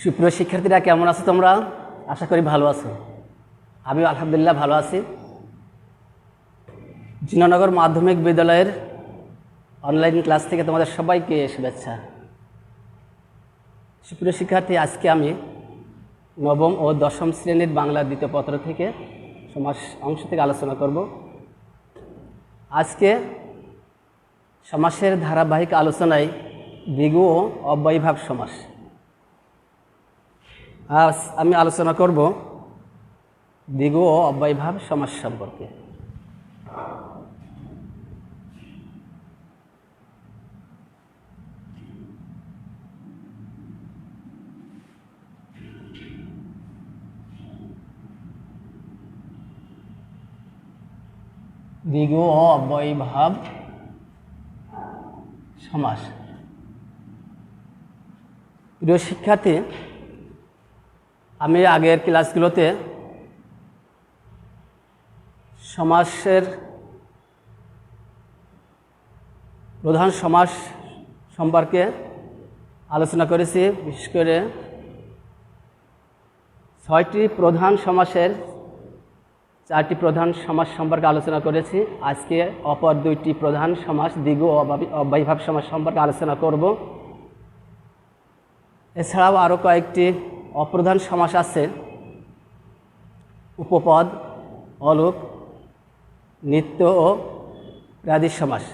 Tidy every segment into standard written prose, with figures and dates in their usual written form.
সুপ্রিয় শিক্ষার্থীরা, কেমন আছো তোমরা? আশা করি ভালো আছো। আমিও আলহামদুলিল্লাহ ভালো আছি। জিনানগর মাধ্যমিক বিদ্যালয়ের অনলাইন ক্লাস থেকে তোমাদের সবাইকে শুভেচ্ছা। সুপ্রিয় শিক্ষার্থী, আজকে আমি নবম ও দশম শ্রেণীর বাংলা দ্বিতীয় পত্র থেকে সমাস অংশ থেকে আলোচনা করব। আজকে সমাসের ধারাবাহিক আলোচনায় দ্বিগু ও অব্যয়ীভাব সমাস। আজ আমি আলোচনা করব দ্বিগু ও অব্যয়ীভাব সমাস সম্পর্কে। দ্বিগু ও অব্যয়ীভাব সমাস। প্রিয় শিক্ষার্থী, আমি আগের ক্লাসগুলোতে সমাসের প্রধান সমাস সম্পর্কে আলোচনা করেছি। বিশেষ করে 6টি প্রধান সমাসের 4টি প্রধান সমাস সম্পর্কে আলোচনা করেছি। আজকে অপর 2টি প্রধান সমাস দ্বিগু ও অব্যয়ীভাব সমাস সম্পর্কে আলোচনা করব। এছাড়াও আরও কয়েকটি অপ্রধান সমাস আছে, উপপদ, অলোক, নিত্য ও প্রাদিশ সমাস।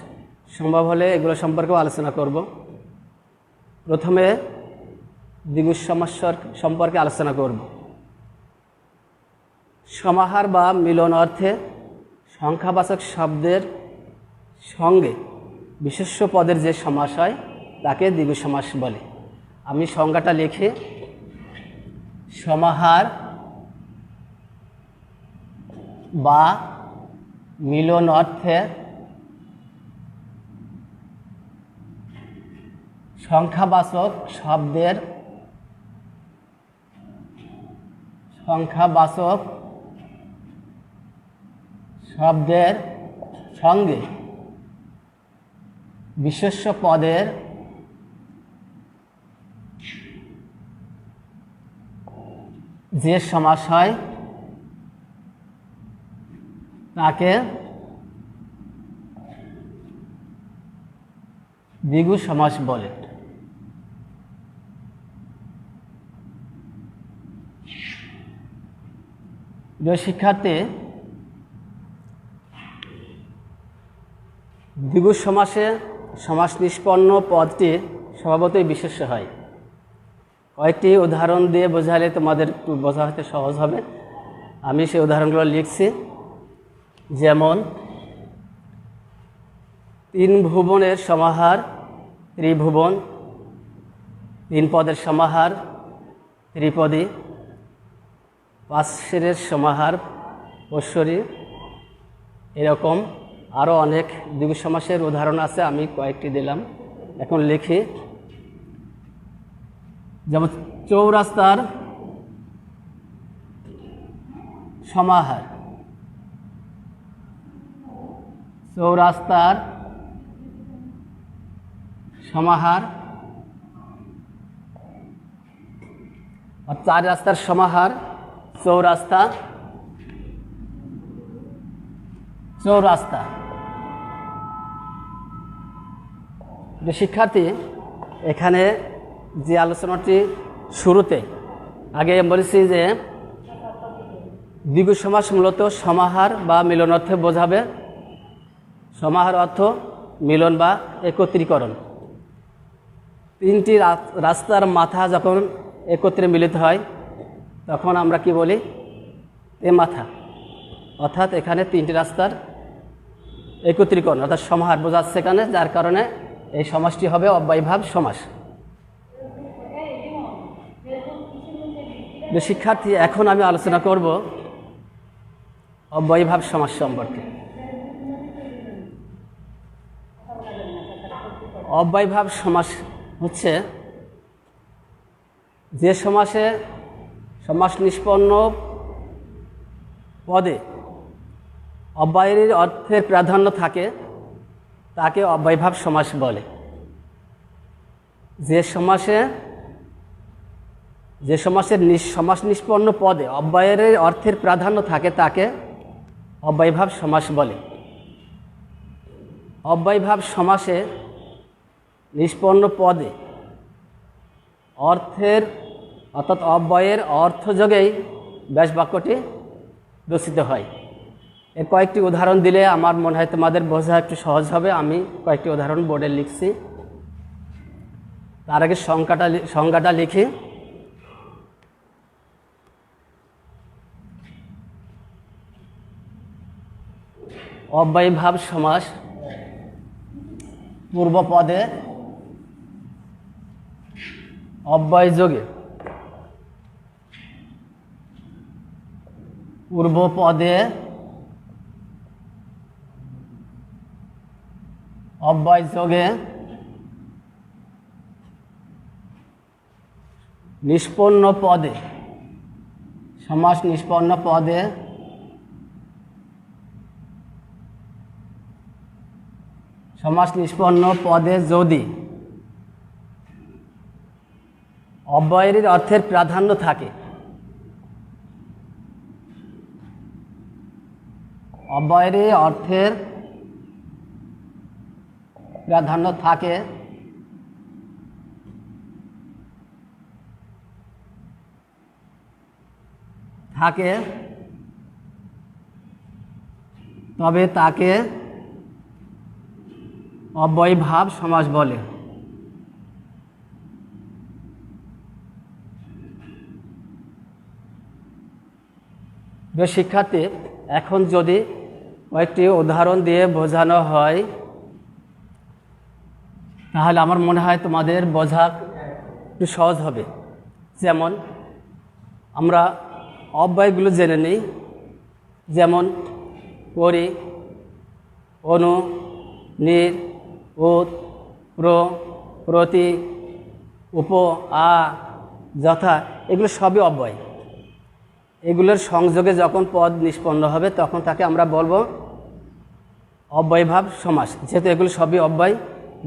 সম্ভব হলে এগুলো সম্পর্কেও আলোচনা করব। প্রথমে দ্বিগু সমাস সম্পর্কে আলোচনা করব। সমাহার বা মিলন অর্থে সংখ্যাবাচক শব্দের সঙ্গে বিশেষ্য পদের যে সমাস হয় তাকে দ্বিগু সমাস বলে। আমি সংজ্ঞাটা লিখি: সমাহার বা মিলন অর্থে সংখ্যাবাচক শব্দের সঙ্গে বিশেষ্য পদের যে সমাস হয় তাকে দ্বিগু সমাস বলে। প্রিয় শিক্ষার্থী, দ্বিগু সমাসে সমাস নিষ্পন্ন পদটি স্বভাবতই বিশেষ্য হয়। কয়েকটি উদাহরণ দিয়ে বোঝালে তোমাদের একটু বোঝা হতে সহজ হবে। আমি সেই উদাহরণগুলো লিখছি। যেমন 3 ভুবনের সমাহার ত্রিভুবন, 3 পদের সমাহার ত্রিপদী, 5 শেরের সমাহার পশ্বরী। এরকম আরও অনেক দ্বিগু সমাসের উদাহরণ আছে, আমি কয়েকটি দিলাম। এখন লিখি। যেমন চৌরাস্তার সমাহার, চৌরাস্তার সমাহার, আর 4 রাস্তার সমাহার চৌরাস্তা। শিক্ষার্থী, এখানে যে আলোচনাটি শুরুতে আগে বলেছি যে দ্বিগু সমাস মূলত সমাহার বা মিলন অর্থে বোঝাবে। সমাহার অর্থ মিলন বা একত্রীকরণ। 3টি রাস্তার মাথা যখন একত্রে মিলিত হয় তখন আমরা কি বলি? মাথা। অর্থাৎ এখানে 3টি রাস্তার একত্রীকরণ অর্থাৎ সমাহার বোঝাচ্ছে এখানে, যার কারণে এই সমাসটি হবে অব্যয়ীভাব সমাস। শিক্ষার্থী, এখন আমি আলোচনা করব অব্যয়ীভাব সমাস সম্পর্কে। অব্যয়ীভাব সমাস হচ্ছে যে সমাসে সমাস নিষ্পন্ন পদে অব্যয়ের অর্থের প্রাধান্য থাকে তাকে অব্যয়ীভাব সমাস বলে। যে সমাসে যে সমাস নিষ্পন্ন পদে অব্যয়ের অর্থের প্রাধান্য থাকে তাকে অব্যয়ভাব সমাস বলে। অব্যয়ভাব সমাসে নিষ্পন্ন পদে অর্থের অর্থাৎ অব্যয়ের অর্থযোগেই ব্যাস বাক্যটি রচিত হয়। এর কয়েকটি উদাহরণ দিলে আমার মনে হয় তোমাদের বোঝা একটু সহজ হবে। আমি কয়েকটি উদাহরণ বোর্ডে লিখছি। তার আগে সংজ্ঞাটা লিখি। অব্যয়ভাব সমাস পূর্বপদে অব্যয়যোগে পূর্বপদে অব্যয়যোগে নিষ্পন্ন পদে সমাস নিষ্পন্ন পদে সমাস নিষ্পন্ন পদে যদি অব্যয়ের অর্থের প্রাধান্য থাকে, অব্যয়ের অর্থের প্রাধান্য থাকে তবে তাকে অব্যয়ভাব সমাস বলে। শিক্ষার্থী, এখন যদি কয়েকটি উদাহরণ দিয়ে বোঝানো হয় তাহলে আমার মনে হয় তোমাদের বোঝা একটু সহজ হবে। যেমন আমরা অব্যয়গুলো জেনে নিই। যেমন পরি, অনু, নির, উত, প্র, প্রতি, উপ, আ, যথা, এগুলো সবই অব্যয়। এগুলোর সংযোগে যখন পদ নিষ্পন্ন হবে তখন তাকে আমরা বলবো অব্যয়ভাব সমাস। যেহেতু এগুলো সবই অব্যয়,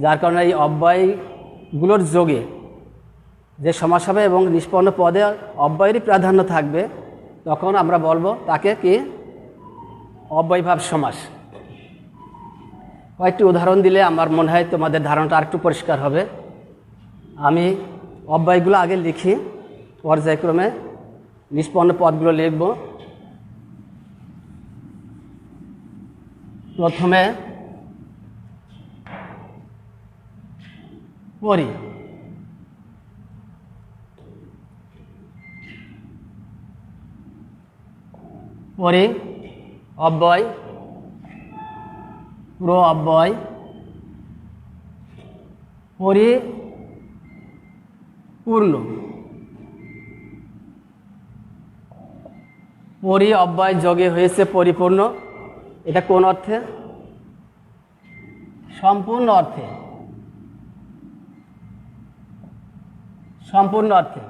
যার কারণে এই অব্যয়গুলোর যোগে যে সমাস হবে এবং নিষ্পন্ন পদে অব্যয়েরই প্রাধান্য থাকবে তখন আমরা বলবো তাকে কি অব্যয়ভাব সমাস। কয়েকটি উদাহরণ দিলে আমার মনে হয় তোমাদের ধারণাটা আরেকটু পরিষ্কার হবে। আমি অব্যয়গুলো আগে লিখি, পর্যায়ক্রমে নিষ্পন্ন পদগুলো লিখব। প্রথমে পরি, পরি অব্যয়, প্র অব্যয়, পরিপূর্ণ। পরি অব্যয় যোগে হয়েছে পরিপূর্ণ। এটা কোন অর্থে? সম্পূর্ণ অর্থে। সম্পূর্ণ অর্থে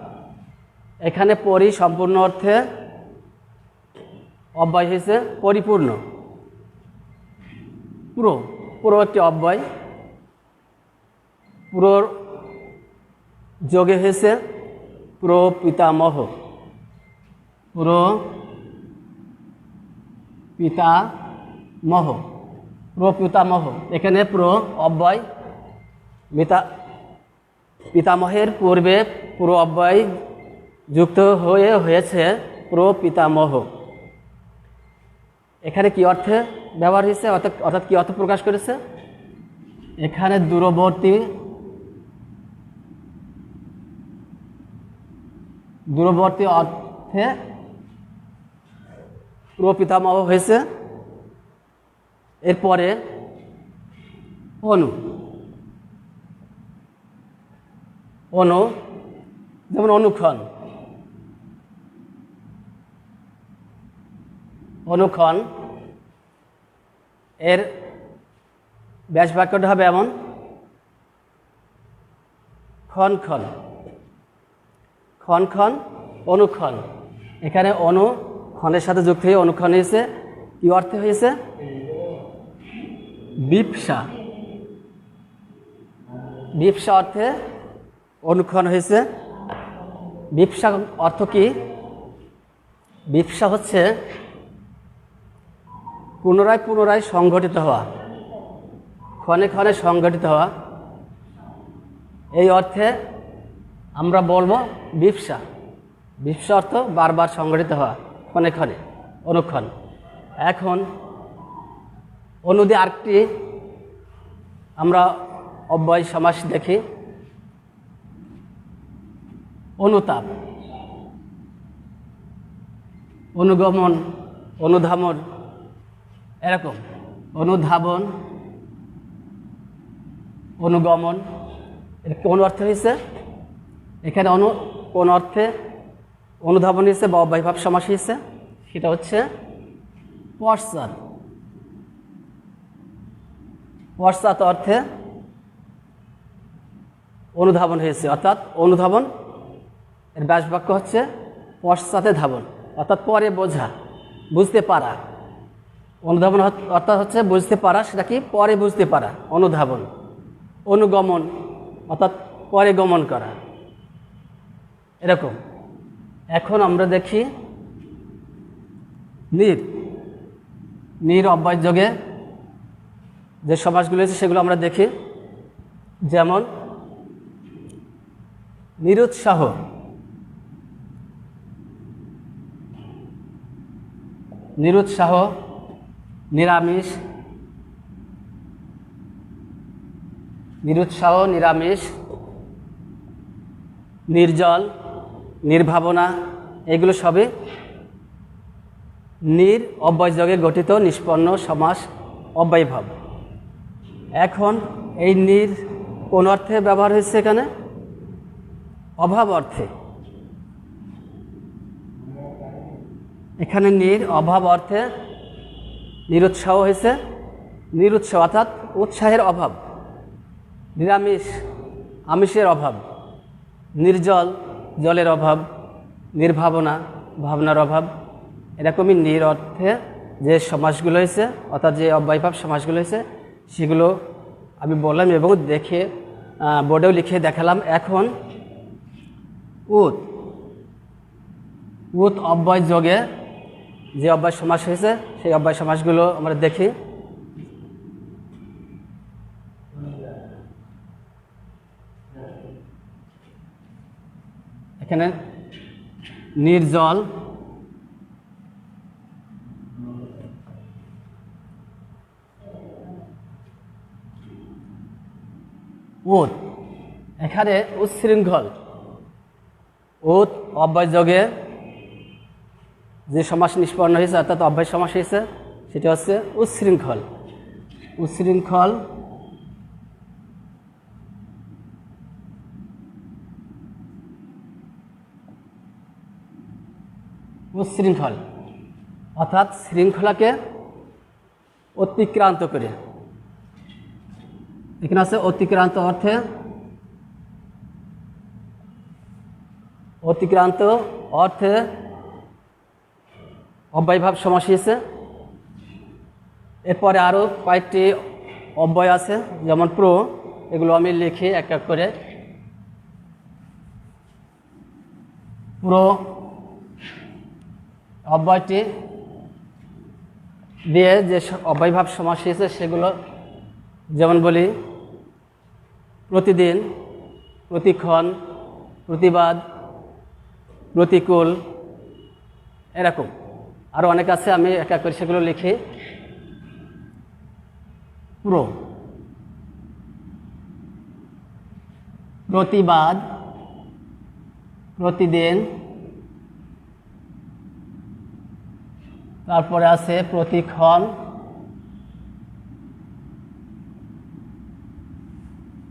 এখানে পরি সম্পূর্ণ অর্থে, অব্যয় হয়েছে পরিপূর্ণ। পুরো একটি অব্যয়, পুরোর যোগে হয়েছে প্রপিতামহ। প্রপিতামহ এখানে অব্যয়, পিতামহের পূর্বে পুরো অব্যয় যুক্ত হয়েছে প্রপিতামহ। এখানে কি অর্থে ব্যবহার হয়েছে, অর্থাৎ কি অর্থ প্রকাশ করেছে? এখানে দূরবর্তী অর্থে প্রপিতামহ হয়েছে। এরপরে অনু, যেমন অনুক্ষণ। এর ব্যাস বাক্যটা হবে এমন, ক্ষণ অনুক্ষণ। এখানে অনুক্ষণের সাথে যুক্ত হয়ে অনুক্ষণ হয়েছে। কি অর্থে হয়েছে? বিপ্সা অর্থে অনুক্ষণ হয়েছে। বিপসা অর্থ কি? বিপসা হচ্ছে পুনরায় পুনরায় সংঘটিত হওয়া, ক্ষণে ক্ষণে সংঘটিত হওয়া। এই অর্থে আমরা বলবো বিপসা। বিপসা অর্থ বারবার সংঘটিত হওয়া, ক্ষণে ক্ষণে, অনুক্ষণ। এখন অনুদি আরেকটি আমরা অব্যয় সমাস দেখি। অনুতাপ, অনুগমন, অনুধাবন, এরকম। অনুধাবন, অনুগমন, এটা কোন অর্থে হয়েছে? এখানে কোন অর্থে অনুধাবন হয়েছে বা অব্যয়ভাব সমাস হয়েছে? সেটা হচ্ছে পশ্চাৎ। পশ্চাৎ অর্থে অনুধাবন হয়েছে, অর্থাৎ অনুধাবন এর ব্যাস বাক্য হচ্ছে পশ্চাতে ধাবন, অর্থাৎ পরে বোঝা, বুঝতে পারা। অনুধাবন অর্থাৎ হচ্ছে বুঝতে পারা, সেটা কি? পরে বুঝতে পারা, অনুধাবন। অনুগমন অর্থাৎ পরে গমন করা, এরকম। এখন আমরা দেখি নির অব্যয় যোগে যে সমাসগুলো আছে সেগুলো আমরা দেখি। যেমন নিরুৎসাহ, নিরুৎসাহ, নিরামিষ, নিরুৎসাহ, নিরামিষ, নির্জল, নির্ভাবনা, এগুলো সবই নির অব্যয়যোগে গঠিত নিষ্পন্ন সমাস, অব্যয়ভাব। এখন এই নির কোন অর্থে ব্যবহার হয়েছে? এখানে অভাব অর্থে। এখানে নির অভাব অর্থে নিরুৎসাহ হয়েছে। নিরুৎসাহ অর্থাৎ উৎসাহের অভাব। নিরামিষ, আমিষের অভাব। নির্জল, জলের অভাব। নির্ভাবনা, ভাবনার অভাব। এরকমই নির অর্থে যে সমাসগুলো হয়েছে, অর্থাৎ যে অব্যয়ভাব সমাসগুলো হয়েছে সেগুলো আমি বললাম এবং দেখে বোর্ডেও লিখে দেখালাম। এখন উত অব্যয় যোগে যে অব্যয় সমাস হয়েছে সেই অব্যয় সমাসগুলো আমরা দেখি। এখানে নির্জল, উত, এখানে উচ্ছৃঙ্খল। উত অব্যয় যোগে যে সমাস নিষ্পন্ন হয়েছে অর্থাৎ অব্যয় সমাস হয়েছে সেটা হচ্ছে উচ্ছৃঙ্খল। উচ্ছৃঙ্খল, উচ্ছৃঙ্খল অর্থাৎ শৃঙ্খলাকে অতিক্রান্ত করে। এখানে আছে অতিক্রান্ত অর্থে, অতিক্রান্ত অর্থে অব্যয়ভাব সমাস হয়েছে। এরপরে আরও কয়েকটি অব্যয় আছে, যেমন প্র, এগুলো আমি লিখি এক এক করে। প্র অব্যয়টি দিয়ে যে অব্যয়ভাব সমাস হয়েছে সেগুলো যেমন বলি প্রতিদিন, প্রতিক্ষণ, প্রতিবাদ, প্রতিকূল, এরকম আরও অনেক আছে, আমি এক এক করে সেগুলো লিখি। প্র, প্রতিবাদ, প্রতিদিন, তারপরে আছে প্রতিক্ষণ,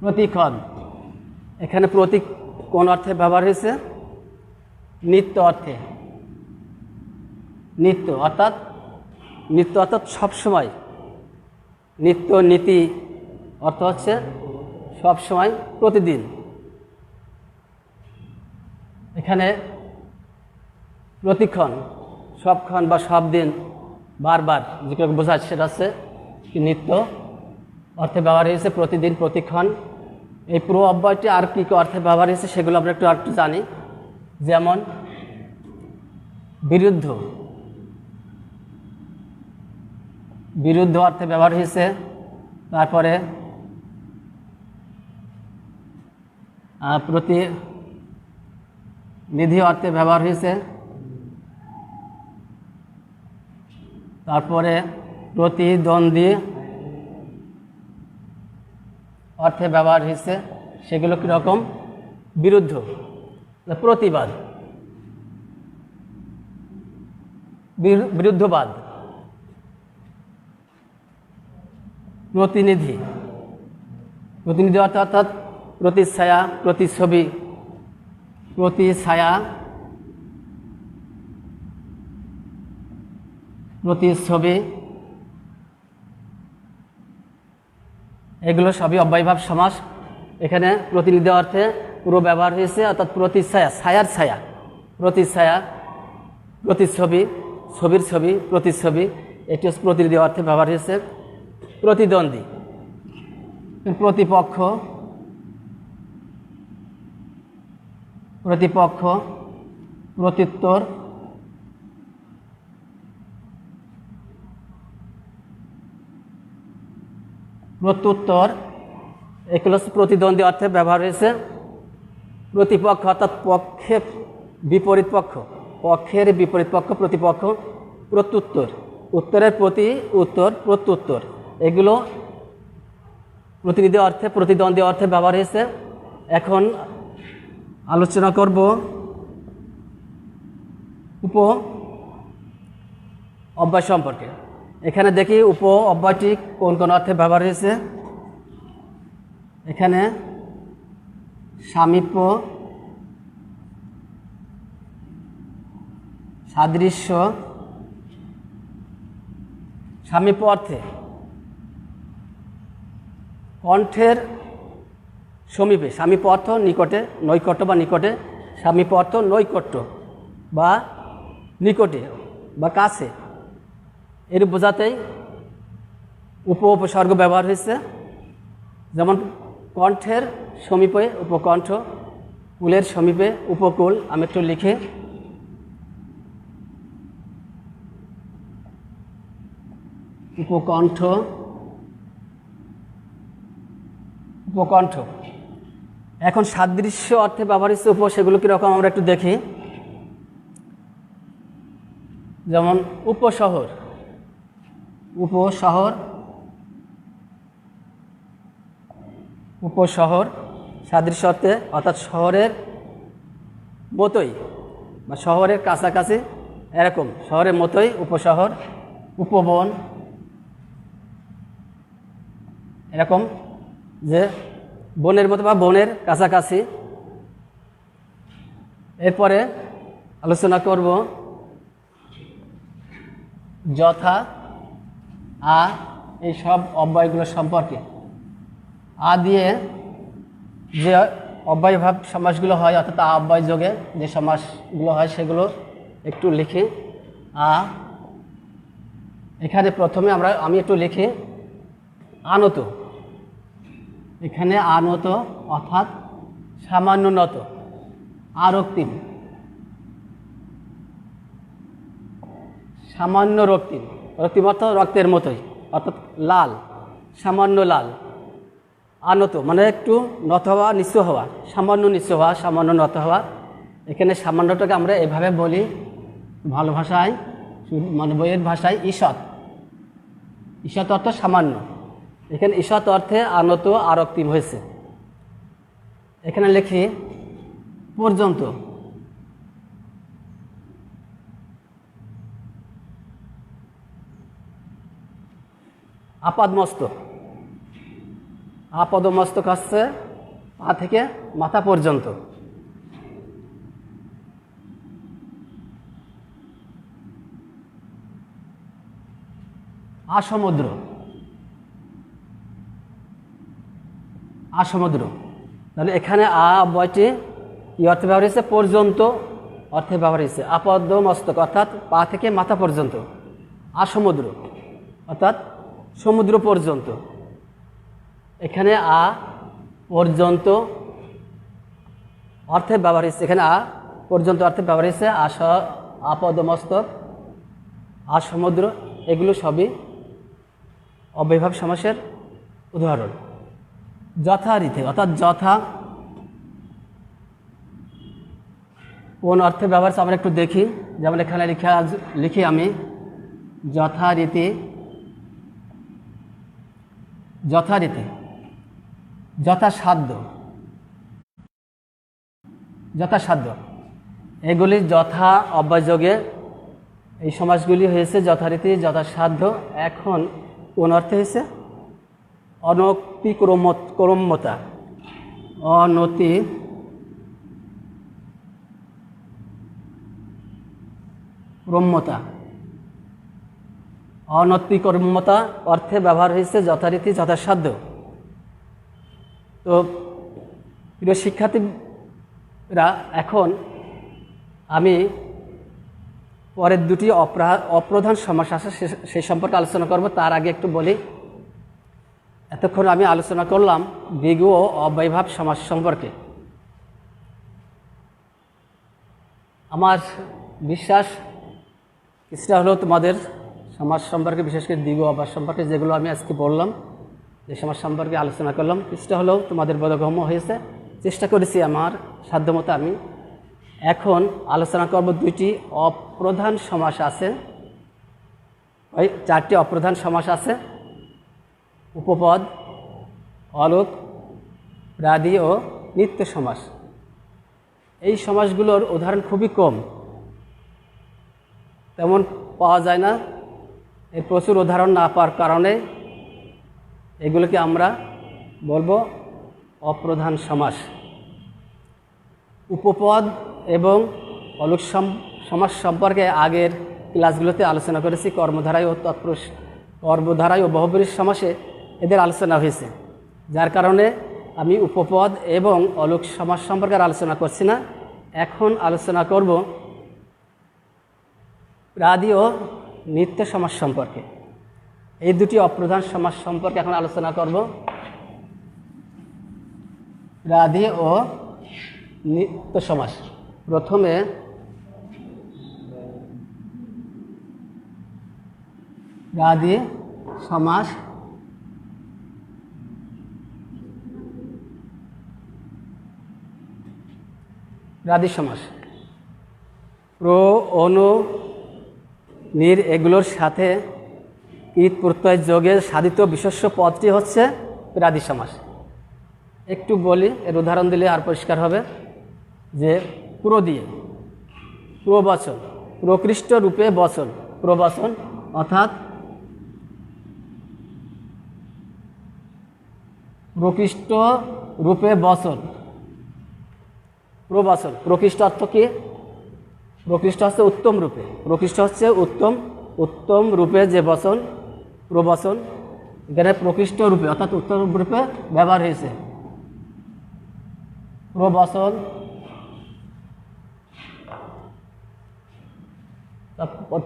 প্রতিক্ষণ। এখানে প্রতি কোন অর্থে ব্যবহার হয়েছে? নিত্য অর্থে। নিত্য অর্থাৎ, নিত্য অর্থাৎ সবসময়। নিত্য, নীতি অর্থ হচ্ছে সবসময়, প্রতিদিন। এখানে প্রতিক্ষণ, সবক্ষণ বা সব দিন, বারবার যেগুলো বোঝায় সেটা হচ্ছে নিত্য অর্থে ব্যবহার হয়েছে, প্রতিদিন, প্রতিক্ষণ। এই প্র অব্যয়টি আর কী কী অর্থে ব্যবহার হয়েছে সেগুলো আমরা একটু জানি। যেমন বিরুদ্ধ, বিরুদ্ধ অর্থে ব্যবহার হয়েছে। তারপরে প্রতিনিধি অর্থে ব্যবহার হয়েছে। তারপরে প্রতিদ্বন্দ্বী অর্থে ব্যবহার হয়েছে। সেগুলো কীরকম? বিরুদ্ধ, প্রতিবাদ, বিরুদ্ধবাদ। প্রতিনিধি, প্রতিনিধি অর্থাৎ প্রতিচ্ছায়া, প্রতিচ্ছবি, প্রতিচ্ছায়া, প্রতিচ্ছবি, এগুলো সবই অব্যয়ভাব সমাস। এখানে প্রতিনিধি অর্থে পুরো ব্যবহার হয়েছে, অর্থাৎ প্রতিচ্ছায়া, ছায়ার ছায়া, প্রতিচ্ছায়া, প্রতিচ্ছবি, ছবির ছবি, প্রতিচ্ছবি, এটি হচ্ছে প্রতিনিধি অর্থে ব্যবহার হয়েছে। প্রতিদ্বন্দ্বী, প্রতিপক্ষ, প্রতিপক্ষ, প্রত্যুত্তর, প্রত্যুত্তর, এগুলো প্রতিদ্বন্দ্বী অর্থে ব্যবহার হয়েছে। প্রতিপক্ষ অর্থাৎ পক্ষের বিপরীত পক্ষ, পক্ষের বিপরীত পক্ষ, প্রতিপক্ষ। প্রত্যুত্তর, উত্তরের প্রতি, উত্তর, প্রত্যুত্তর, এগুলো প্রতিনিধি অর্থে, প্রতিদ্বন্দ্বী অর্থে ব্যবহার হয়েছে। এখন আলোচনা করব উপ অব্যয় সম্পর্কে। এখানে দেখি উপ অব্যয়টি কোন কোন অর্থে ব্যবহার হয়েছে। এখানে সামীপ্য, সাদৃশ্য। সামীপ্য অর্থে কণ্ঠের সমীপে, সামীপ্য অর্থ নিকটে, নৈকট্য বা নিকটে। সামীপ্য অর্থ নৈকট্য বা নিকটে বা কাছে, এর বোঝাতেই উপসর্গ ব্যবহার হয়েছে। যেমন কণ্ঠের সমীপে উপকণ্ঠ, কুলের সমীপে উপকূল। আমি একটু লিখে, উপকণ্ঠ, উপকণ্ঠ। এখন সাদৃশ্য অর্থে ব্যবহার হচ্ছে উপ, সেগুলো কীরকম আমরা একটু দেখি। যেমন উপশহর, উপশহর, উপশহর সাদৃশ্য অর্থে, অর্থাৎ শহরের মতোই বা শহরের কাছাকাছি, এরকম শহরের মতোই উপশহর। উপবন, এরকম যে বনের মতো বা বনের কাছাকাছি। এরপরে আলোচনা করব যথা, আ, এই সব অব্যয়গুলো সম্পর্কে। আ দিয়ে যে অব্যয়ভাব সমাসগুলো হয়, অর্থাৎ আ অব্যয় যোগে যে সমাসগুলো হয় সেগুলো একটু লিখি। আ, এখানে প্রথমে আমি একটু লিখি আনত। এখানে আনত অর্থাৎ সামান্য নত। আরক্তিম, সামান্য রক্তিম, রক্তিম অর্থ রক্তের মতোই, অর্থাৎ লাল, সামান্য লাল। আনত মানে একটু নত হওয়া, নিঃস্ব হওয়া, সামান্য নিঃস্ব হওয়া, সামান্য নত হওয়া। এখানে সামান্যটাকে আমরা এভাবে বলি ভালো ভাষায়, মানে বইয়ের ভাষায় ঈষৎ। ঈষৎ অর্থ সামান্য। এখানে ঈষৎ অর্থে আনত আরক্তিম হয়েছে। এখানে লিখি পর্যন্ত। আপাদমস্তক, আপদমস্তক হচ্ছে পা থেকে মাথা পর্যন্ত। আসমুদ্র, আসমুদ্র। তাহলে এখানে আ অব্যয়টি কি অর্থে ব্যবহার হয়েছে? পর্যন্ত অর্থে ব্যবহার হয়েছে। আপদমস্তক অর্থাৎ পা থেকে মাথা পর্যন্ত। আসমুদ্র অর্থাৎ সমুদ্র পর্যন্ত। এখানে আ পর্যন্ত অর্থে ব্যবহার হয়েছে। এখানে আ পর্যন্ত অর্থে ব্যবহার হয়েছে। আপদমস্তক, আসমুদ্র, এগুলো সবই অব্যয়ভাব সমাসের উদাহরণ। যথারীতি অর্থাৎ যথা কোন অর্থে ব্যবহার হচ্ছে আমরা একটু দেখি। যেমন এখানে লিখি আমি যথারীতি, যথারীতি, যথাসাধ্য, যথাসাধ্য, এগুলি যথা অব্যয়যোগে এই সমাসগুলি হয়েছে যথারীতি, যথাসাধ্য। এখন কোন অর্থে হয়েছে? অনতিক্রম্যতা, অনতিক্রম্যতা, অনতিক্রম্যতা অর্থে ব্যবহার হয়েছে যথারীতি, যথাসাধ্য। তো প্রিয় শিক্ষার্থীরা, এখন আমি পরের দুটি অপ্রধান সমাস আছে সেই সম্পর্কে আলোচনা করব। তার আগে একটু বলি, এতক্ষণ আমি আলোচনা করলাম দ্বিগু ও অব্যয়ভাব সমাস সম্পর্কে। আমার বিশ্বাস কিছুটা হলেও তোমাদের সমাজ সম্পর্কে, বিশেষ করে দ্বিগু অব্যয় সম্পর্কে যেগুলো আমি আজকে বললাম, যে সমাজ সম্পর্কে আলোচনা করলাম, কিছুটা হলেও তোমাদের বোধগম্য হয়েছে। চেষ্টা করেছি আমার সাধ্যমতো। আমি এখন আলোচনা করব দুইটি অপ্রধান সমাস আছে, ওই চারটি অপ্রধান সমাস আছে: উপপদ, অলোক, ব্যাধি ও নিত্য সমাস। এই সমাসগুলোর উদাহরণ খুবই কম, তেমন পাওয়া যায় না। এর প্রচুর উদাহরণ না পাওয়ার কারণে এগুলোকে আমরা বলবো অপ্রধান সমাস। উপপদ এবং অলোক সমাস সম্পর্কে আগের ক্লাসগুলোতে আলোচনা করেছি। কর্মধারায় ও তৎপুরুষ, কর্মধারায় ও বহুব্রীহি সমাসে এদের আলোচনা হয়েছে, যার কারণে আমি উপপদ এবং অলোক সমাস সম্পর্কে আলোচনা করছি না। এখন আলোচনা করব ব্যাধি ও নিত্য সমাস সম্পর্কে। এই দুটি অপ্রধান সমাস সম্পর্কে এখন আলোচনা করব, ব্যাধি ও নিত্য সমাস। প্রথমে ব্যাধি সমাস। ব্যাধি সমাস প্র, অনু, নির এগুলোর সাথে ঈদ প্রত্যয় যোগে সাধিত বিশেষ্য পদটি হচ্ছে ব্যাধি সমাস। একটু বলি, এর উদাহরণ দিলে আর পরিষ্কার হবে। যে পুরো দিয়ে প্রবচন, প্রকৃষ্ট রূপে বচন, প্রবচন অর্থাৎ প্রকৃষ্ট রূপে বচন, প্রবচন। প্রকৃষ্ট অর্থ কি? প্রকৃষ্ট হচ্ছে উত্তম রূপে, প্রকৃষ্ট হচ্ছে উত্তম, উত্তম রূপে যে বচন, প্রবচন। এখানে প্রকৃষ্ট রূপে অর্থাৎ উত্তম রূপে ব্যবহার হয়েছে। প্রবচন,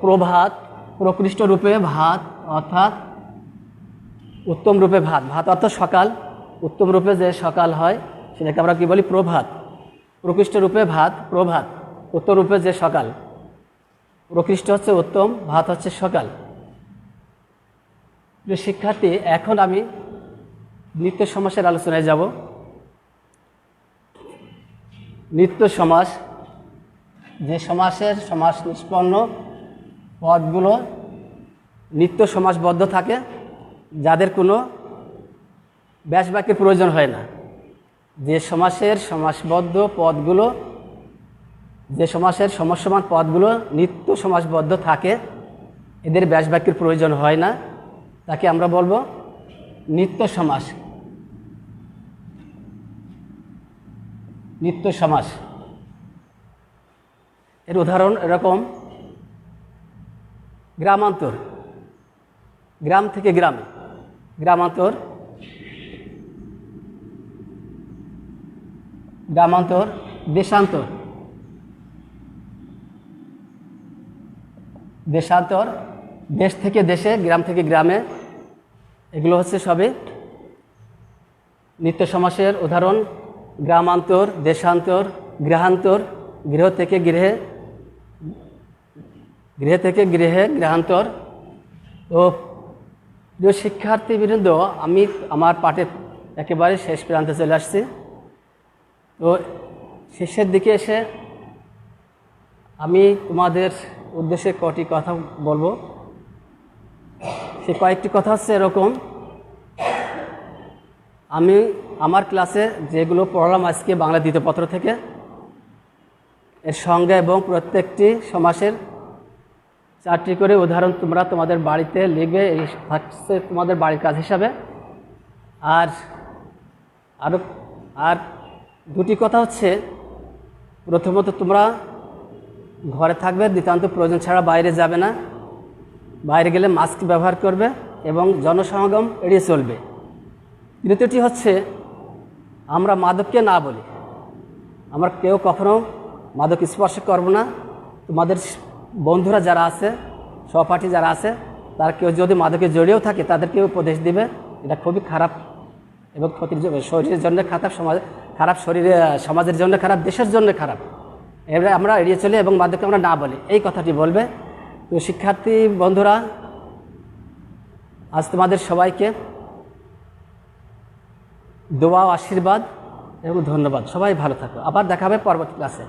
প্রভাত, প্রকৃষ্ট রূপে ভাত অর্থাৎ উত্তম রূপে ভাত, ভাত অর্থাৎ সকাল, উত্তম রূপে যে সকাল হয় সেটাকে আমরা কি বলি? প্রভাত। প্রকৃষ্ট রূপে ভাত, প্রভাত, উত্তম রূপে যে সকাল। প্রকৃষ্ট হচ্ছে উত্তম, ভাত হচ্ছে সকাল। শিক্ষার্থী, এখন আমি নিত্য সমাসের আলোচনায় যাব। নিত্য সমাস, যে সমাসের সমাস নিষ্পন্ন পদগুলো নিত্য সমাসবদ্ধ থাকে, যাদের কোনো ব্যাস বাক্যের প্রয়োজন হয় না। যে সমাসের সমাসবদ্ধ পদগুলো, যে সমাসের সমসমান পদগুলো নিত্য সমাসবদ্ধ থাকে, এদের ব্যাস বাক্যের প্রয়োজন হয় না, তাকে আমরা বলবো নিত্য সমাস। নিত্য সমাস এর উদাহরণ এরকম: গ্রামান্তর, গ্রাম থেকে গ্রামে, গ্রামান্তর, গ্রামান্তর, দেশান্তর, দেশান্তর, দেশ থেকে দেশে, গ্রাম থেকে গ্রামে, এগুলো হচ্ছে সবই নিত্য সমাসের উদাহরণ। গ্রামান্তর, দেশান্তর, গৃহান্তর, গৃহ থেকে গৃহে, গৃহ থেকে গৃহে গ্রহান্তর। তো প্রিয় শিক্ষার্থীবৃন্দ, আমি আমার পাঠের একেবারে শেষ প্রান্তে চলে আসছি। তো শেষের দিকে এসে আমি তোমাদের উদ্দেশ্যে কটি কথা বলবো। সে কয়েকটি কথা হচ্ছে এরকম, আমি আমার ক্লাসে যেগুলো পড়লাম আজকে বাংলা দ্বিতীয় পত্র থেকে, এর সঙ্গে এবং প্রত্যেকটি সমাসের 4টি করে উদাহরণ তোমরা তোমাদের বাড়িতে লিখবে, এই হচ্ছে তোমাদের বাড়ির কাজ হিসাবে। আর দুটি কথা হচ্ছে, প্রথমত তোমরা ঘরে থাকবে, নিতান্ত প্রয়োজন ছাড়া বাইরে যাবে না, বাইরে গেলে মাস্ক ব্যবহার করবে এবং জনসমাগম এড়িয়ে চলবে। দ্বিতীয়টি হচ্ছে, আমরা মাদককে না বলি, আমরা কেউ কখনো মাদক স্পর্শ করব না। তোমাদের বন্ধুরা যারা আছে, সহপাঠী যারা আছে, তার কেউ যদি মাদকে জড়িয়েও থাকে তাদেরকে উপদেশ দিবে, এটা খুবই খারাপ এবং ক্ষতির শরীরের জন্য খারাপ শরীরে, সমাজের জন্য খারাপ, দেশের জন্য খারাপ। এবারে আমরা এড়িয়ে চলি এবং মাদককে আমরা না বলি, এই কথাটি বলবে। তো শিক্ষার্থী বন্ধুরা, আজ তোমাদের সবাইকে দোয়া ও আশীর্বাদ এবং ধন্যবাদ। সবাই ভালো থাকো, আবার দেখা হবে পরবর্তী ক্লাসে।